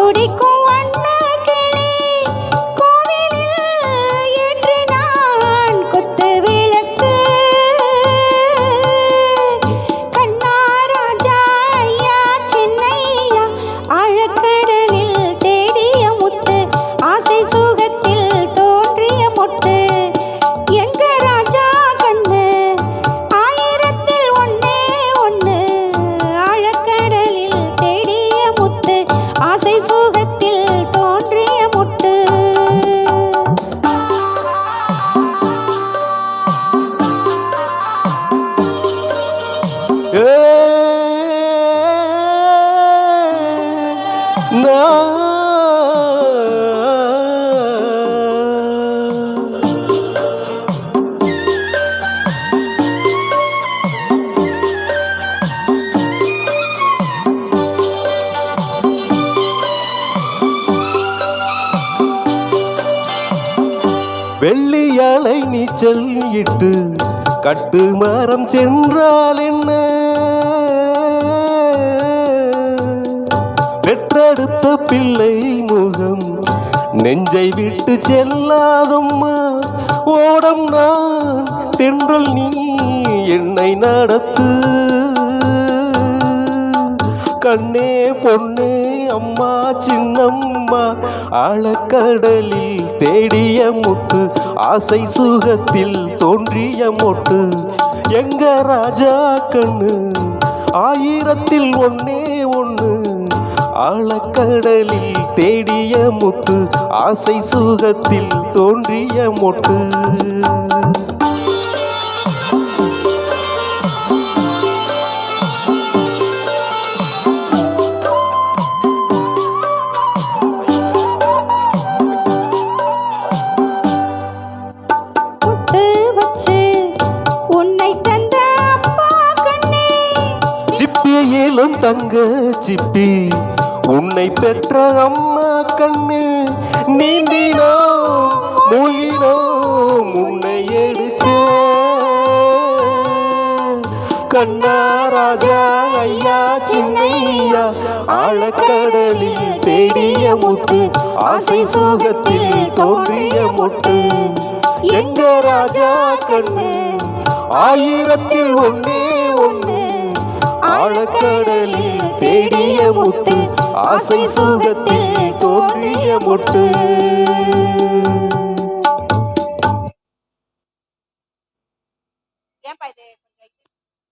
துடிக்கும் வண்ண கிளி கோவிலில் ஏற்றினான் குத்து விளக்கு. கண்ணா ராஜா ஐயா சின்னையா ஆழக்கடலில் தேடிய முத்து ஆசை சுகத்தில் தோன்றிய மொட்டு. எங்க ராஜா கண்ணு ஆயிரத்தில் ஒன்னே ஒண்ணு ஆழக்கடலில் தேடிய முத்து ஆசை சுகத்தில் தோன்றிய மொட்டு. வெள்ளியாலை நீச்சல் இட்டு கட்டு மரம் சென்றால் என்ன, பெற்றெடுத்த பிள்ளை முகம் நெஞ்சை விட்டு செல்லாதம்மா. ஓடம் நான் தென்றல் நீ என்னை நடத்து. கண்ணே பொண்ணே அம்மா சின்னம்மா ஆழக்கடலில் தேடிய முத்து ஆசை சுகத்தில் தோன்றிய மொட்டு. எங்க ராஜா கண்ணு ஆயிரத்தில் ஒன்னே ஒண்ணு ஆழக்கடலில் தேடிய முத்து ஆசை சுகத்தில் தோன்றிய மொட்டு. சிப்பியிலும் தங்க சிப்பி உன்னை பெற்ற அம்மா கண்ணு. நீந்தினோம் மூழ்கினோம் உன்னை எடுக்க. கண்ணா ராஜா ஐயா சின்னையா ஆழக்கடலில் தேடிய முத்து ஆசை சுகத்தில் தோன்றிய மொட்டு. எங்க ராஜா கண்ணு ஆயிரத்தில் ஒன்னே ஒண்ணு ஆழக்கடலில் தேடிய முத்து ஆசை சுகத்தில் தோன்றிய மொட்டு. ஏன்பா இது